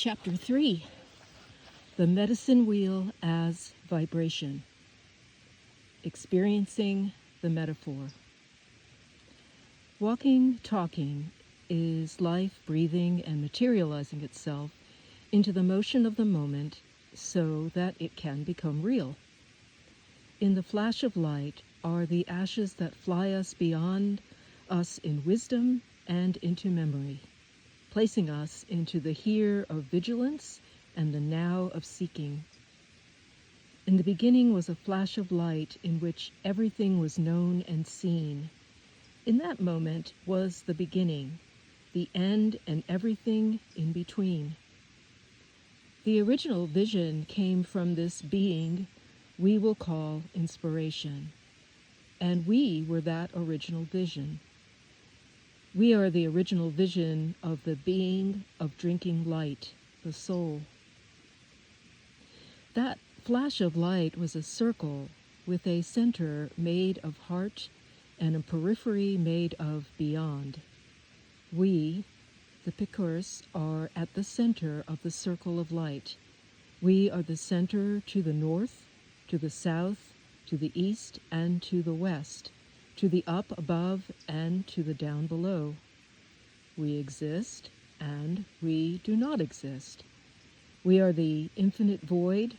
Chapter 3, The Medicine Wheel as Vibration. Experiencing the Metaphor. Walking, talking is life breathing and materializing itself into the motion of the moment so that it can become real. In the flash of light are the ashes that fly us beyond us in wisdom and into memory, placing us into the here of vigilance and the now of seeking. In the beginning was a flash of light in which everything was known and seen. In that moment was the beginning, the end, and everything in between. The original vision came from this being we will call inspiration, and we were that original vision. We are the original vision of the being of drinking light, the soul. That flash of light was a circle with a center made of heart and a periphery made of beyond. We, the pickers, are at the center of the circle of light. We are the center to the north, to the south, to the east, and to the west, to the up above and to the down below. We exist and we do not exist. We are the infinite void.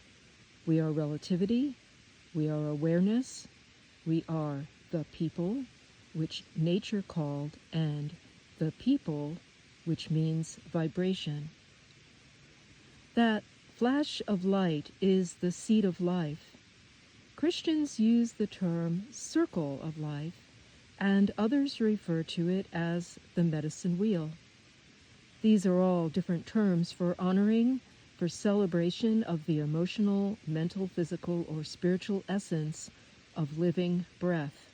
We are relativity. We are awareness. We are the people, which nature called, and the people, which means vibration. That flash of light is the seed of life. Christians use the term circle of life, and others refer to it as the medicine wheel. These are all different terms for honoring, for celebration of the emotional, mental, physical, or spiritual essence of living breath.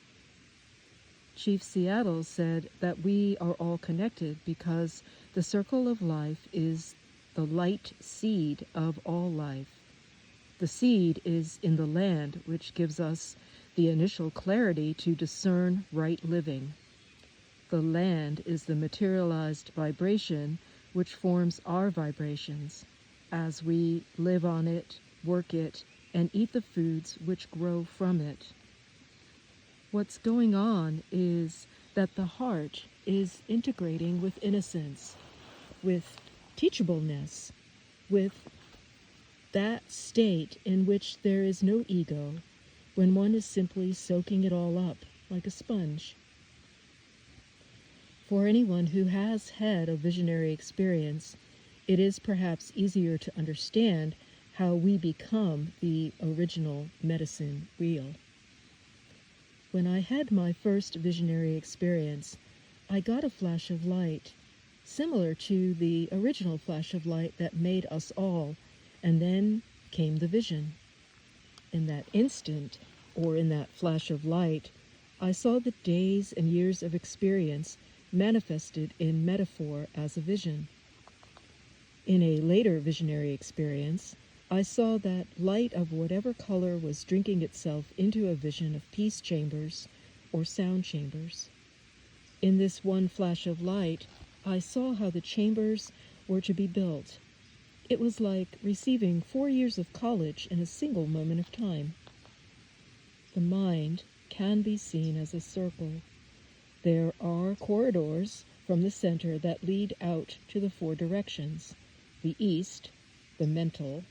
Chief Seattle said that we are all connected because the circle of life is the light seed of all life. The seed is in the land, which gives us the initial clarity to discern right living. The land is the materialized vibration which forms our vibrations as we live on it, work it, and eat the foods which grow from it. What's going on is that the heart is integrating with innocence, with teachableness, with that state in which there is no ego, when one is simply soaking it all up like a sponge. For anyone who has had a visionary experience, it is perhaps easier to understand how we become the original medicine wheel. When I had my first visionary experience, I got a flash of light, similar to the original flash of light that made us all, and then came the vision. In that instant, or in that flash of light, I saw the days and years of experience manifested in metaphor as a vision. In a later visionary experience, I saw that light of whatever color was drinking itself into a vision of peace chambers or sound chambers. In this one flash of light, I saw how the chambers were to be built. It was like receiving 4 years of college in a single moment of time. The mind can be seen as a circle. There are corridors from the center that lead out to the 4 directions: the east, the mental;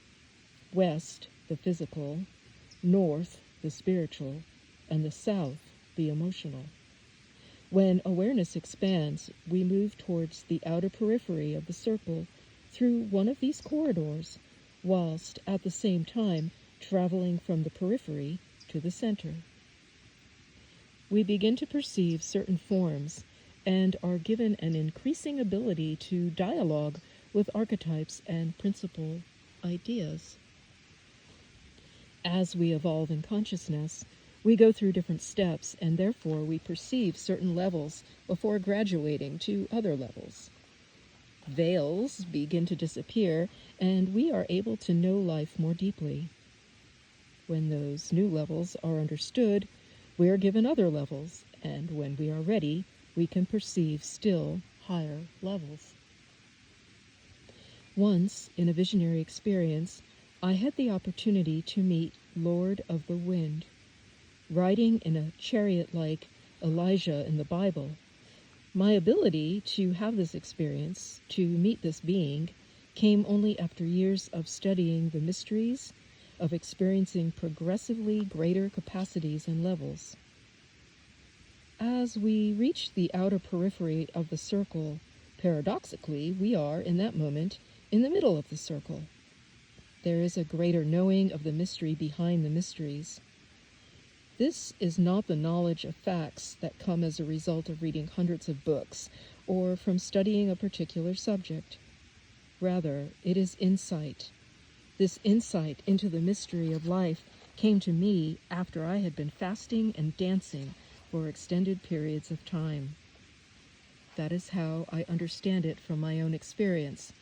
west, the physical; north, the spiritual; and the south, the emotional. When awareness expands, we move towards the outer periphery of the circle through one of these corridors, whilst at the same time traveling from the periphery to the center. We begin to perceive certain forms and are given an increasing ability to dialogue with archetypes and principal ideas. As we evolve in consciousness, we go through different steps, and therefore we perceive certain levels before graduating to other levels. Veils begin to disappear, and we are able to know life more deeply. When those new levels are understood, we are given other levels, and when we are ready, we can perceive still higher levels. Once, in a visionary experience, I had the opportunity to meet Lord of the Wind. Riding in a chariot like Elijah in the Bible, my ability to have this experience, to meet this being, came only after years of studying the mysteries, of experiencing progressively greater capacities and levels. As we reach the outer periphery of the circle, paradoxically, we are, in that moment, in the middle of the circle. There is a greater knowing of the mystery behind the mysteries. This is not the knowledge of facts that come as a result of reading hundreds of books or from studying a particular subject. Rather, it is insight. This insight into the mystery of life came to me after I had been fasting and dancing for extended periods of time. That is how I understand it from my own experience,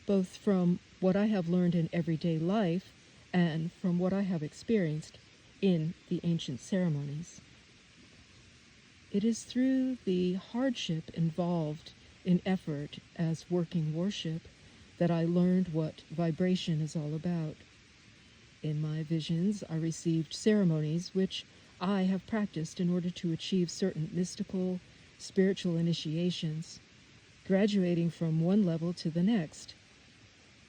both from what I have learned in everyday life and from what I have experienced in the ancient ceremonies. It is through the hardship involved in effort as working worship that I learned what vibration is all about. In my visions, I received ceremonies which I have practiced in order to achieve certain mystical, spiritual initiations, graduating from one level to the next.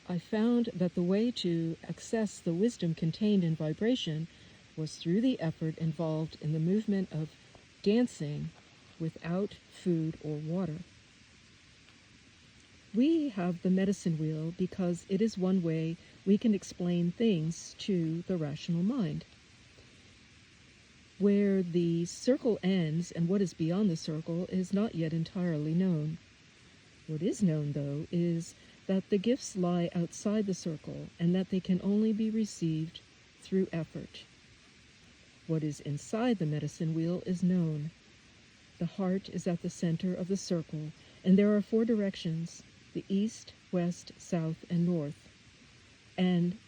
I found that the way to access the wisdom contained in vibration was through the effort involved in the movement of dancing without food or water. We have the medicine wheel because it is one way we can explain things to the rational mind. Where the circle ends and what is beyond the circle is not yet entirely known. What is known, though, is that the gifts lie outside the circle and that they can only be received through effort. What is inside the medicine wheel is known. The heart is at the center of the circle, and there are 4 directions: the east, west, south, and north. And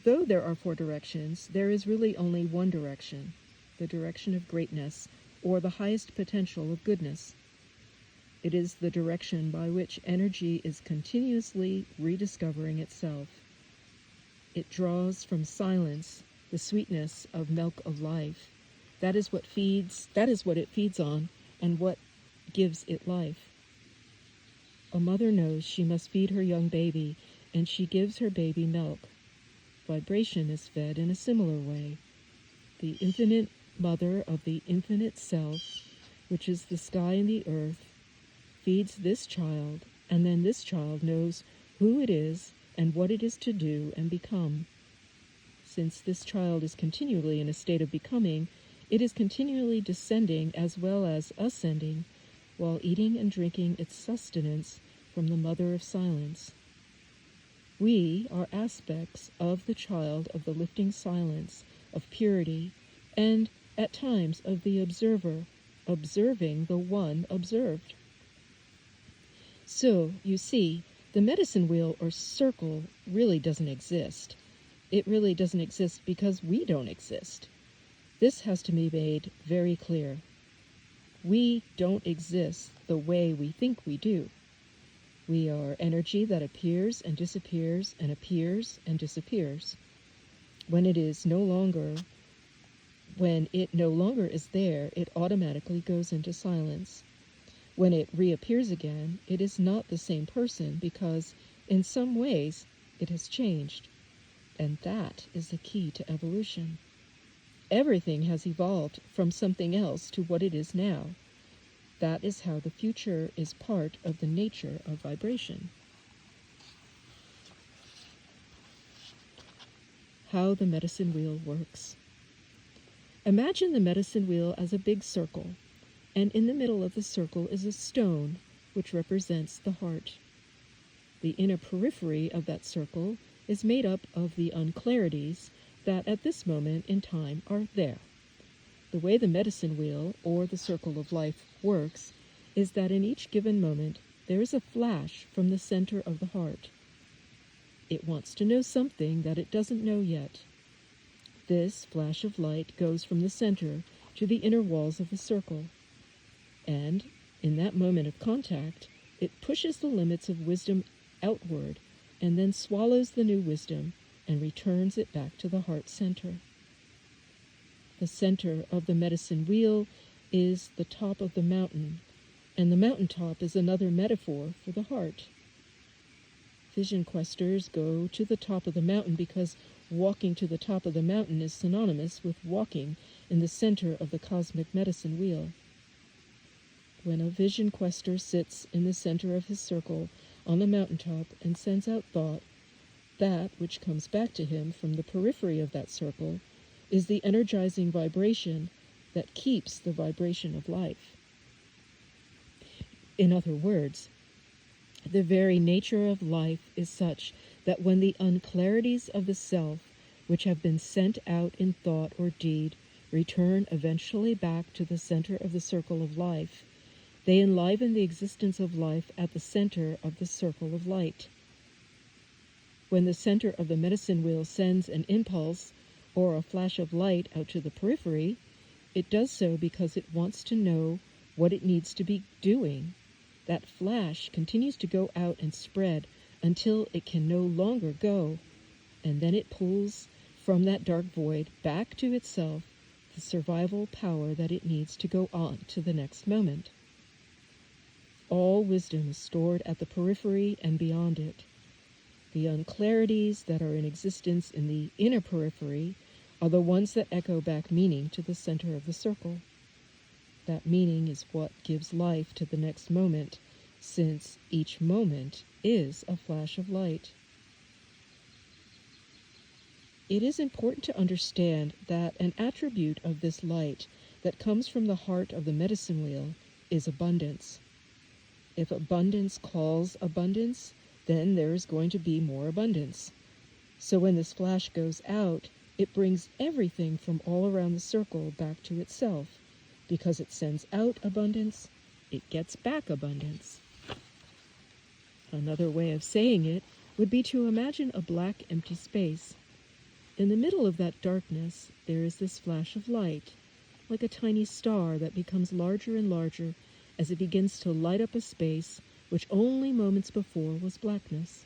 though there are 4 directions, there is really only one direction, the direction of greatness, or the highest potential of goodness. It is the direction by which energy is continuously rediscovering itself. It draws from silence the sweetness of milk of life. That is what it feeds on, and what gives it life. A mother knows she must feed her young baby, and she gives her baby milk. Vibration is fed in a similar way. The infinite mother of the infinite self, which is the sky and the earth, feeds this child, and then this child knows who it is and what it is to do and become. Since this child is continually in a state of becoming, it is continually descending as well as ascending, while eating and drinking its sustenance from the mother of silence. We are aspects of the child of the lifting silence, of purity, and at times of the observer, observing the one observed. So, you see, the medicine wheel or circle really doesn't exist. It really doesn't exist because we don't exist. This has to be made very clear. We don't exist the way we think we do. We are energy that appears and disappears and appears and disappears. When it no longer is there, it automatically goes into silence. When it reappears again, it is not the same person because, in some ways, it has changed. And that is the key to evolution. Everything has evolved from something else to what it is now. That is how the future is part of the nature of vibration. How the medicine wheel works. Imagine the medicine wheel as a big circle, and in the middle of the circle is a stone, which represents the heart. The inner periphery of that circle is made up of the unclarities that at this moment in time are there. The way the medicine wheel, or the circle of life, works is that in each given moment there is a flash from the center of the heart. It wants to know something that it doesn't know yet. This flash of light goes from the center to the inner walls of the circle, and in that moment of contact, it pushes the limits of wisdom outward and then swallows the new wisdom and returns it back to the heart center. The center of the medicine wheel is the top of the mountain, and the mountaintop is another metaphor for the heart. Vision questers go to the top of the mountain because walking to the top of the mountain is synonymous with walking in the center of the cosmic medicine wheel. When a vision quester sits in the center of his circle on the mountaintop and sends out thought, that which comes back to him from the periphery of that circle is the energizing vibration that keeps the vibration of life. In other words, the very nature of life is such that when the unclarities of the self, which have been sent out in thought or deed, return eventually back to the center of the circle of life, they enliven the existence of life at the center of the circle of light. When the center of the medicine wheel sends an impulse or a flash of light out to the periphery, it does so because it wants to know what it needs to be doing. That flash continues to go out and spread until it can no longer go, and then it pulls from that dark void back to itself the survival power that it needs to go on to the next moment. All wisdom is stored at the periphery and beyond it. The unclarities that are in existence in the inner periphery are the ones that echo back meaning to the center of the circle. That meaning is what gives life to the next moment, since each moment is a flash of light. It is important to understand that an attribute of this light that comes from the heart of the medicine wheel is abundance. If abundance calls abundance, then there is going to be more abundance. So when this flash goes out, it brings everything from all around the circle back to itself. Because it sends out abundance, it gets back abundance. Another way of saying it would be to imagine a black, empty space. In the middle of that darkness, there is this flash of light, like a tiny star that becomes larger and larger as it begins to light up a space which only moments before was blackness.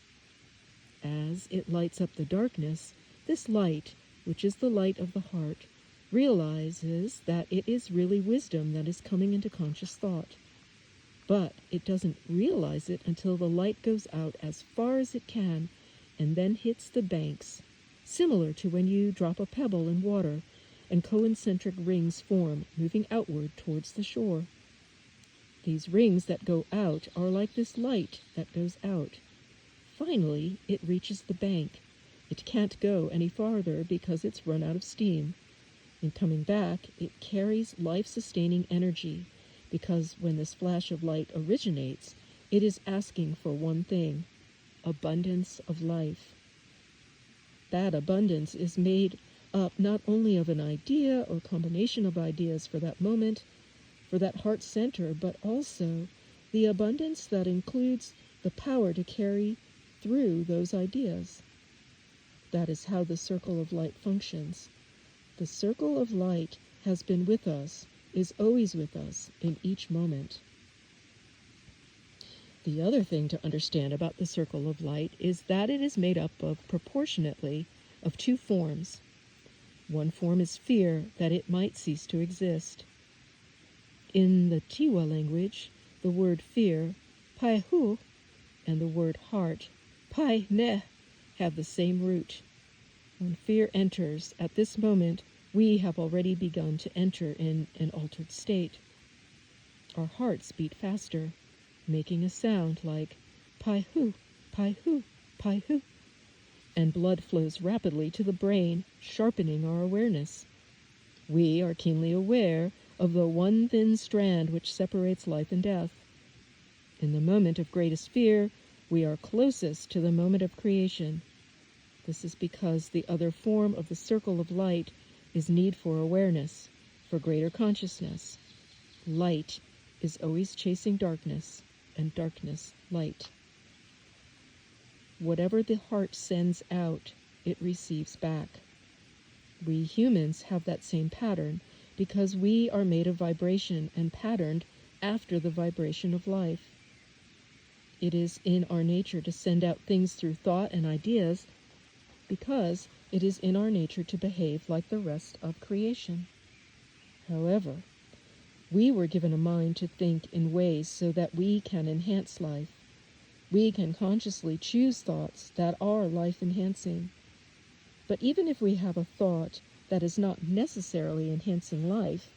As it lights up the darkness, this light, which is the light of the heart, realizes that it is really wisdom that is coming into conscious thought. But it doesn't realize it until the light goes out as far as it can and then hits the banks, similar to when you drop a pebble in water and concentric rings form, moving outward towards the shore. These rings that go out are like this light that goes out. Finally, it reaches the bank. It can't go any farther because it's run out of steam. In coming back, it carries life-sustaining energy, because when this flash of light originates, it is asking for one thing: abundance of life. That abundance is made up not only of an idea or combination of ideas for that moment, for that heart center, but also the abundance that includes the power to carry through those ideas. That is how the circle of light functions. The circle of light has been with us, is always with us in each moment. The other thing to understand about the circle of light is that it is made up of proportionately of two forms. One form is fear that it might cease to exist. In the Tiwa language, the word fear, pai hu, and the word heart, pai ne, have the same root. When fear enters, at this moment, we have already begun to enter in an altered state. Our hearts beat faster, making a sound like pai hu, pai hu, pai hu, and blood flows rapidly to the brain, sharpening our awareness. We are keenly aware of the one thin strand which separates life and death. In the moment of greatest fear, we are closest to the moment of creation. This is because the other form of the circle of light is need for awareness, for greater consciousness. Light is always chasing darkness, and darkness light. Whatever the heart sends out, it receives back. We humans have that same pattern because we are made of vibration and patterned after the vibration of life. It is in our nature to send out things through thought and ideas because it is in our nature to behave like the rest of creation. However, we were given a mind to think in ways so that we can enhance life. We can consciously choose thoughts that are life-enhancing. But even if we have a thought that is not necessarily enhancing life,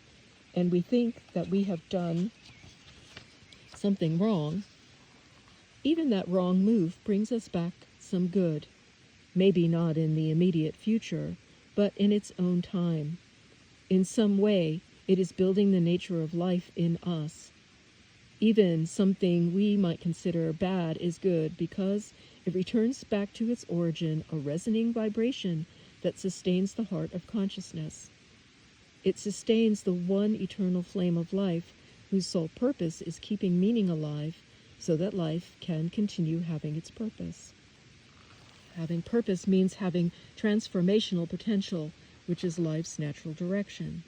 and we think that we have done something wrong, even that wrong move brings us back some good. Maybe not in the immediate future, but in its own time. In some way, it is building the nature of life in us. Even something we might consider bad is good because it returns back to its origin, a resonating vibration that sustains the heart of consciousness. It sustains the one eternal flame of life whose sole purpose is keeping meaning alive so that life can continue having its purpose. Having purpose means having transformational potential, which is life's natural direction.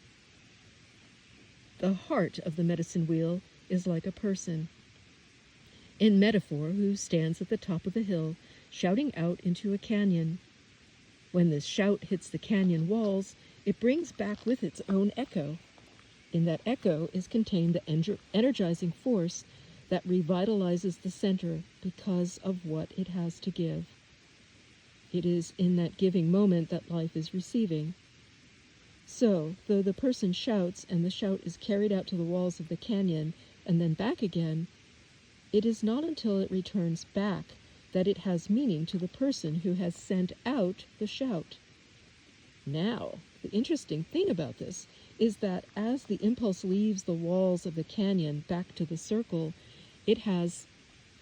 The heart of the medicine wheel is like a person, in metaphor, who stands at the top of the hill, shouting out into a canyon. When this shout hits the canyon walls, it brings back with its own echo. In that echo is contained the energizing force that revitalizes the center because of what it has to give. It is in that giving moment that life is receiving. So, though the person shouts and the shout is carried out to the walls of the canyon and then back again, it is not until it returns back that it has meaning to the person who has sent out the shout. Now, the interesting thing about this is that as the impulse leaves the walls of the canyon back to the circle, it has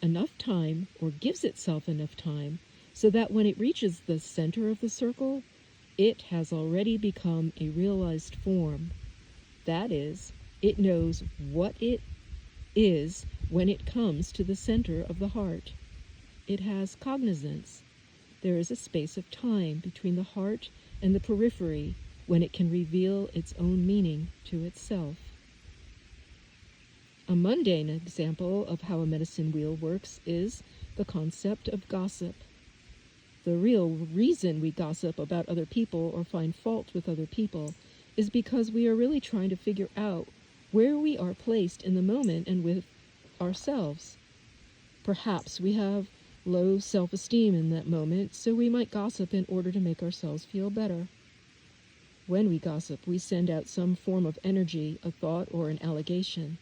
enough time, or gives itself enough time, so that when it reaches the center of the circle, it has already become a realized form. That is, it knows what it is when it comes to the center of the heart. It has cognizance. There is a space of time between the heart and the periphery when it can reveal its own meaning to itself. A mundane example of how a medicine wheel works is the concept of gossip. The real reason we gossip about other people or find fault with other people is because we are really trying to figure out where we are placed in the moment and with ourselves. Perhaps we have low self-esteem in that moment, so we might gossip in order to make ourselves feel better. When we gossip, we send out some form of energy, a thought, or an allegation.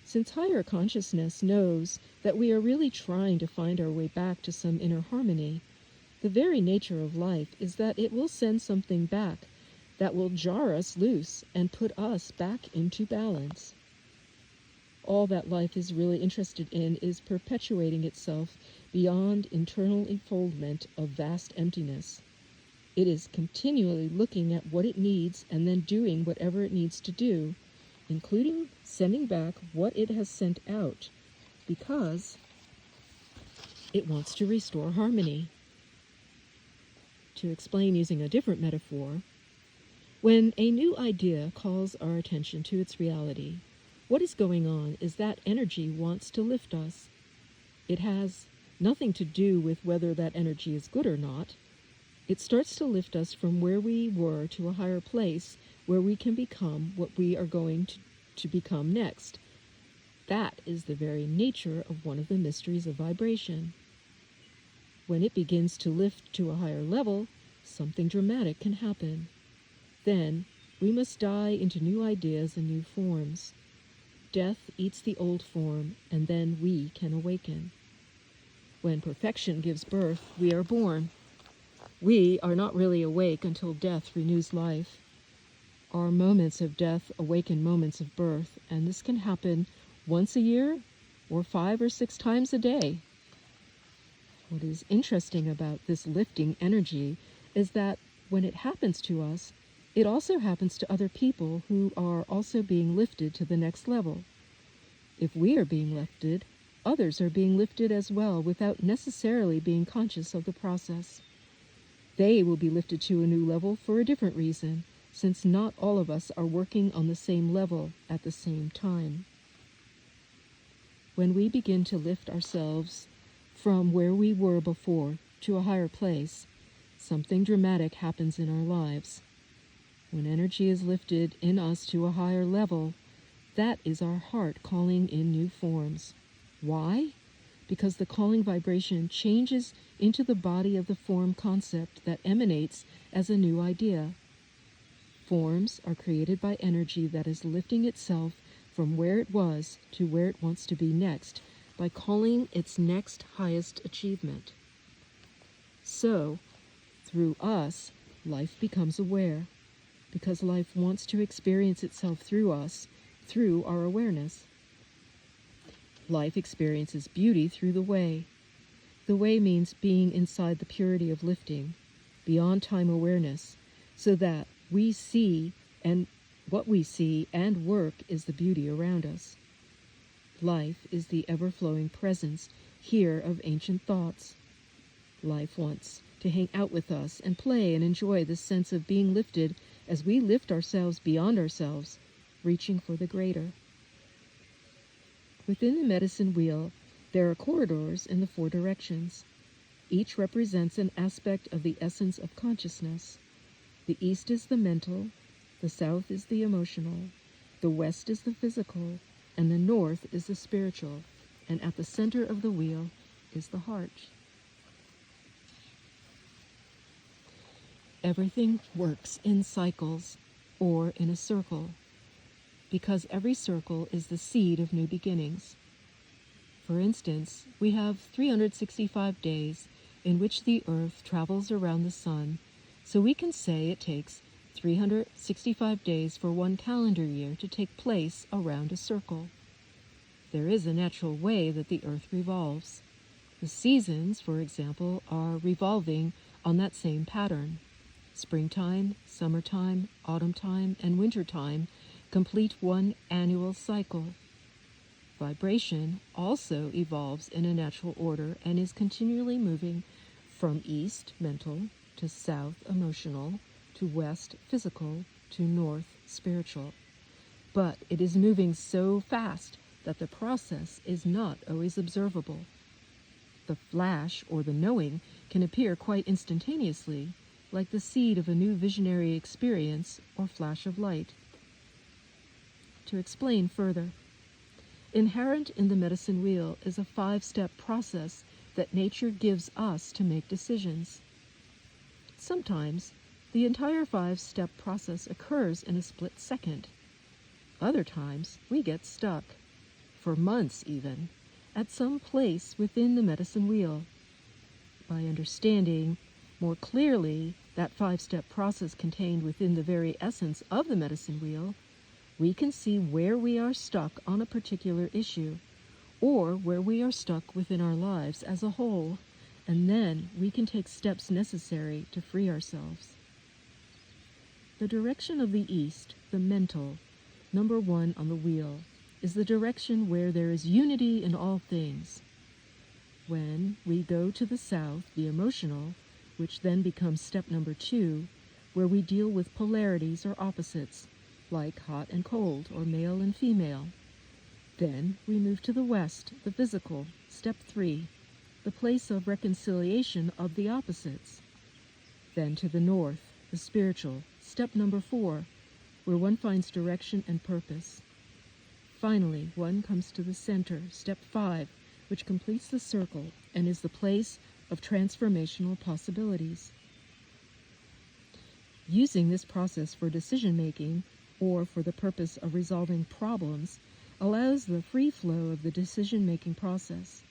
Since higher consciousness knows that we are really trying to find our way back to some inner harmony, the very nature of life is that it will send something back that will jar us loose and put us back into balance. All that life is really interested in is perpetuating itself beyond internal enfoldment of vast emptiness. It is continually looking at what it needs and then doing whatever it needs to do, including sending back what it has sent out, because it wants to restore harmony. To explain using a different metaphor, when a new idea calls our attention to its reality, what is going on is that energy wants to lift us. It has nothing to do with whether that energy is good or not. It starts to lift us from where we were to a higher place where we can become what we are going to become next. That is the very nature of one of the mysteries of vibration. When it begins to lift to a higher level, something dramatic can happen. Then we must die into new ideas and new forms. Death eats the old form, and then we can awaken. When perfection gives birth, we are born. We are not really awake until death renews life. Our moments of death awaken moments of birth, and this can happen once a year or 5 or 6 times a day. What is interesting about this lifting energy is that when it happens to us, it also happens to other people who are also being lifted to the next level. If we are being lifted, others are being lifted as well without necessarily being conscious of the process. They will be lifted to a new level for a different reason, since not all of us are working on the same level at the same time. When we begin to lift ourselves from where we were before to a higher place, something dramatic happens in our lives. When energy is lifted in us to a higher level, that is our heart calling in new forms. Why? Because the calling vibration changes into the body of the form concept that emanates as a new idea. Forms are created by energy that is lifting itself from where it was to where it wants to be next by calling its next highest achievement. So, through us, life becomes aware, because life wants to experience itself through us, through our awareness. Life experiences beauty through the way. The way means being inside the purity of lifting, beyond time awareness, so that we see, and what we see and work is the beauty around us. Life is the ever-flowing presence here of ancient thoughts. Life wants to hang out with us and play and enjoy the sense of being lifted as we lift ourselves beyond ourselves, reaching for the greater. Within the medicine wheel, there are corridors in the 4 directions. Each represents an aspect of the essence of consciousness. The east is the mental, the south is the emotional, the west is the physical, and the north is the spiritual, and at the center of the wheel is the heart. Everything works in cycles, or in a circle, because every circle is the seed of new beginnings. For instance, we have 365 days in which the earth travels around the sun, so we can say it takes 365 days for one calendar year to take place around a circle. There is a natural way that the earth revolves. The seasons, for example, are revolving on that same pattern. Springtime, summertime, autumn time, and winter time complete one annual cycle. Vibration also evolves in a natural order and is continually moving from east, mental, to south, emotional, to west, physical, to north, spiritual. But it is moving so fast that the process is not always observable. The flash, or the knowing, can appear quite instantaneously, like the seed of a new visionary experience or flash of light. To explain further, inherent in the medicine wheel is a 5-step process that nature gives us to make decisions. Sometimes, the entire 5-step process occurs in a split second. Other times, we get stuck, for months even, at some place within the medicine wheel. By understanding more clearly that 5-step process contained within the very essence of the medicine wheel, we can see where we are stuck on a particular issue, or where we are stuck within our lives as a whole, and then we can take steps necessary to free ourselves. The direction of the east, the mental, number 1 on the wheel, is the direction where there is unity in all things. When we go to the south, the emotional, which then becomes step number 2, where we deal with polarities or opposites, like hot and cold, or male and female. Then we move to the west, the physical, step 3, the place of reconciliation of the opposites. Then to the north, the spiritual, step number 4, where one finds direction and purpose. Finally, one comes to the center, step 5, which completes the circle and is the place of transformational possibilities. Using this process for decision-making, or for the purpose of resolving problems, allows the free flow of the decision-making process,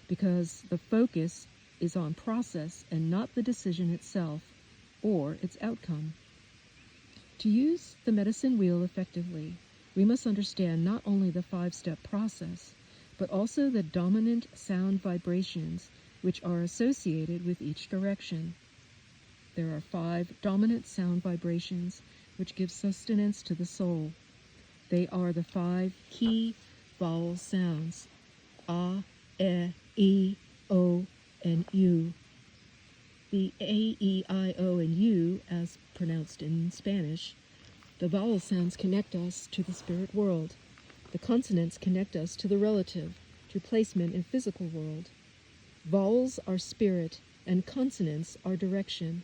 because the focus is on process and not the decision itself, or its outcome. To use the medicine wheel effectively, we must understand not only the 5-step process, but also the dominant sound vibrations which are associated with each direction. There are 5 dominant sound vibrations which give sustenance to the soul. They are the 5 key vowel sounds: A, E, O, and U. The A, E, I, O, and U, as pronounced in Spanish, the vowel sounds connect us to the spirit world. The consonants connect us to the relative, to placement in physical world. Vowels are spirit, and consonants are direction.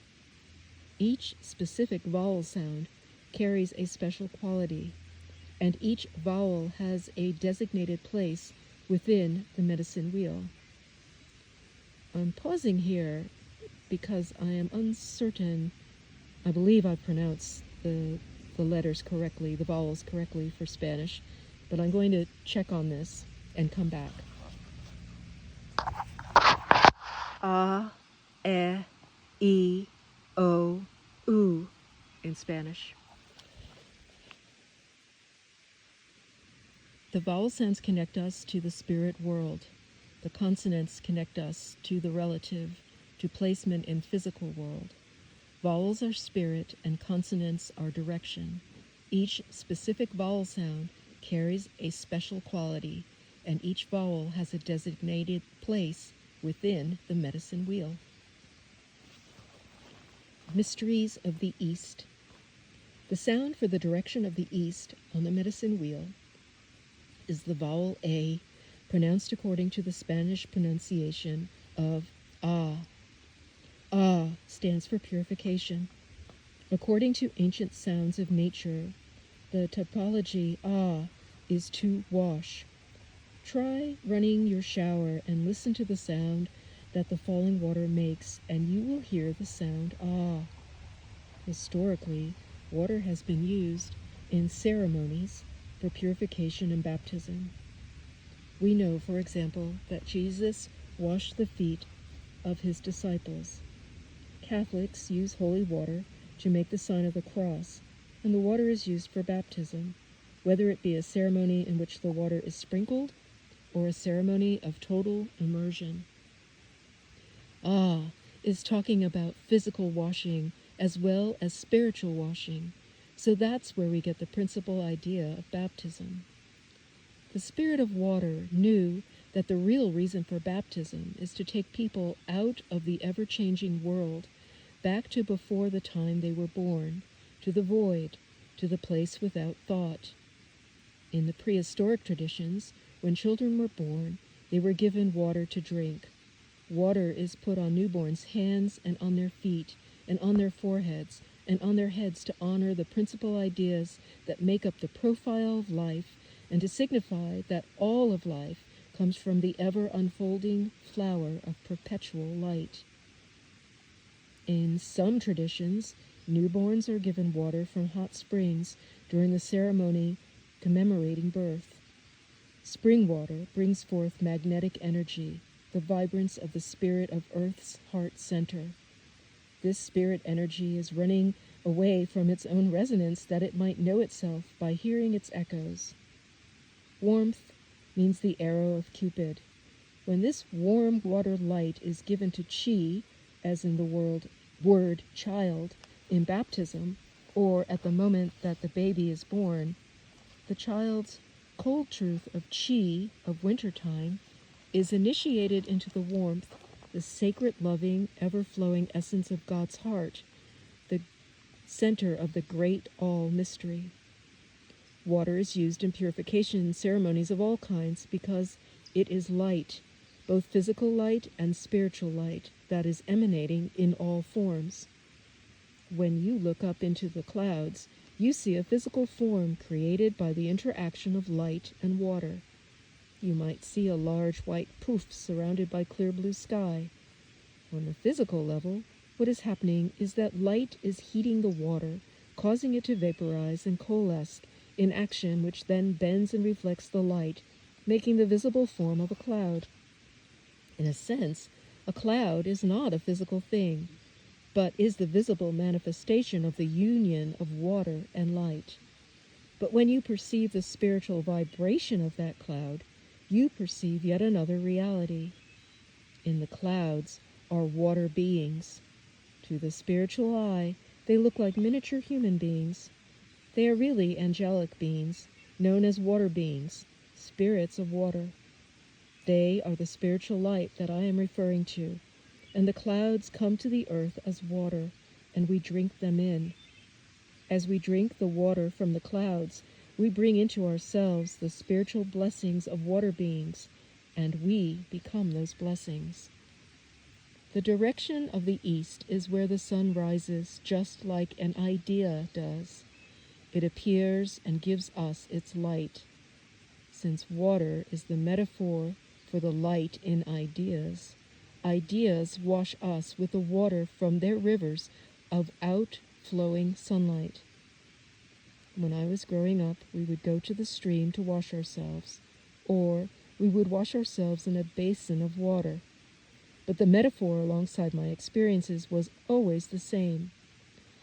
Each specific vowel sound carries a special quality, and each vowel has a designated place within the medicine wheel. I'm pausing here because I am uncertain. I believe I pronounced the letters correctly, the vowels correctly for Spanish, but I'm going to check on this and come back. A, E, I, O, U in Spanish. The vowel sounds connect us to the spirit world. The consonants connect us to the relative, to placement in physical world. Vowels are spirit and consonants are direction. Each specific vowel sound carries a special quality, and each vowel has a designated place within the medicine wheel. Mysteries of the East. The sound for the direction of the East on the medicine wheel is the vowel A, pronounced according to the Spanish pronunciation of A. A stands for purification. According to ancient sounds of nature, the typology A is to wash. Try running your shower and listen to the sound that the falling water makes, and you will hear the sound Ah. Historically, water has been used in ceremonies for purification and baptism. We know, for example, that Jesus washed the feet of his disciples. Catholics use holy water to make the sign of the cross, and the water is used for baptism, whether it be a ceremony in which the water is sprinkled or a ceremony of total immersion. Ah is talking about physical washing as well as spiritual washing, so that's where we get the principal idea of baptism. The Spirit of Water knew that the real reason for baptism is to take people out of the ever-changing world, back to before the time they were born, to the void, to the place without thought. In the prehistoric traditions, when children were born, they were given water to drink. Water is put on newborns' hands and on their feet and on their foreheads and on their heads to honor the principal ideas that make up the profile of life and to signify that all of life comes from the ever-unfolding flower of perpetual light. In some traditions, newborns are given water from hot springs during the ceremony commemorating birth. Spring water brings forth magnetic energy, the vibrance of the spirit of Earth's heart center. This spirit energy is running away from its own resonance that it might know itself by hearing its echoes. Warmth means the arrow of Cupid. When this warm water light is given to Chi, as in the word child, in baptism, or at the moment that the baby is born, the child's cold truth of Chi, of wintertime, is initiated into the warmth, the sacred, loving, ever-flowing essence of God's heart, the center of the great all mystery. Water is used in purification ceremonies of all kinds because it is light, both physical light and spiritual light, that is emanating in all forms. When you look up into the clouds, you see a physical form created by the interaction of light and water. You might see a large white poof surrounded by clear blue sky. On the physical level, what is happening is that light is heating the water, causing it to vaporize and coalesce in action, which then bends and reflects the light, making the visible form of a cloud. In a sense, a cloud is not a physical thing, but is the visible manifestation of the union of water and light. But when you perceive the spiritual vibration of that cloud, you perceive yet another reality. In the clouds are water beings. To the spiritual eye, they look like miniature human beings. They are really angelic beings, known as water beings, spirits of water. They are the spiritual light that I am referring to, and the clouds come to the earth as water, and we drink them in. As we drink the water from the clouds, we bring into ourselves the spiritual blessings of water beings, and we become those blessings. The direction of the east is where the sun rises, just like an idea does. It appears and gives us its light. Since water is the metaphor for the light in ideas, ideas wash us with the water from their rivers of outflowing sunlight. When I was growing up, we would go to the stream to wash ourselves, or we would wash ourselves in a basin of water. But the metaphor alongside my experiences was always the same.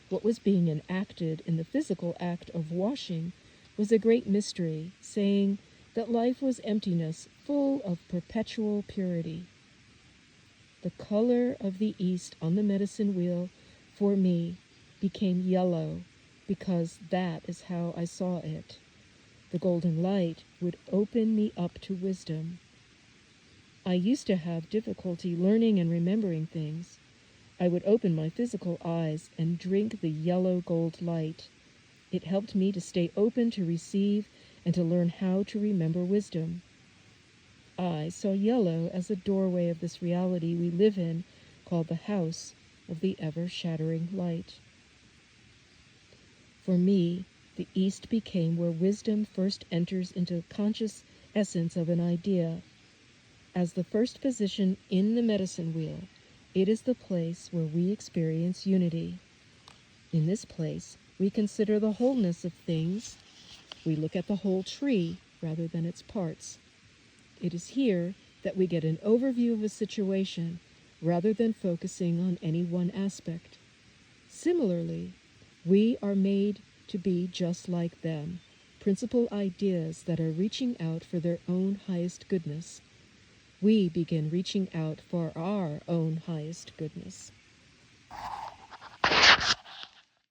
What was being enacted in the physical act of washing was a great mystery, saying that life was emptiness, full of perpetual purity. The color of the east on the medicine wheel, for me, became yellow, because that is how I saw it. The golden light would open me up to wisdom. I used to have difficulty learning and remembering things. I would open my physical eyes and drink the yellow gold light. It helped me to stay open to receive and to learn how to remember wisdom. I saw yellow as a doorway of this reality we live in, called the house of the ever-shattering light. For me, the east became where wisdom first enters into the conscious essence of an idea. As the first position in the medicine wheel, it is the place where we experience unity. In this place, we consider the wholeness of things. We look at the whole tree rather than its parts. It is here that we get an overview of a situation rather than focusing on any one aspect. Similarly, we are made to be just like them, principal ideas that are reaching out for their own highest goodness. We begin reaching out for our own highest goodness.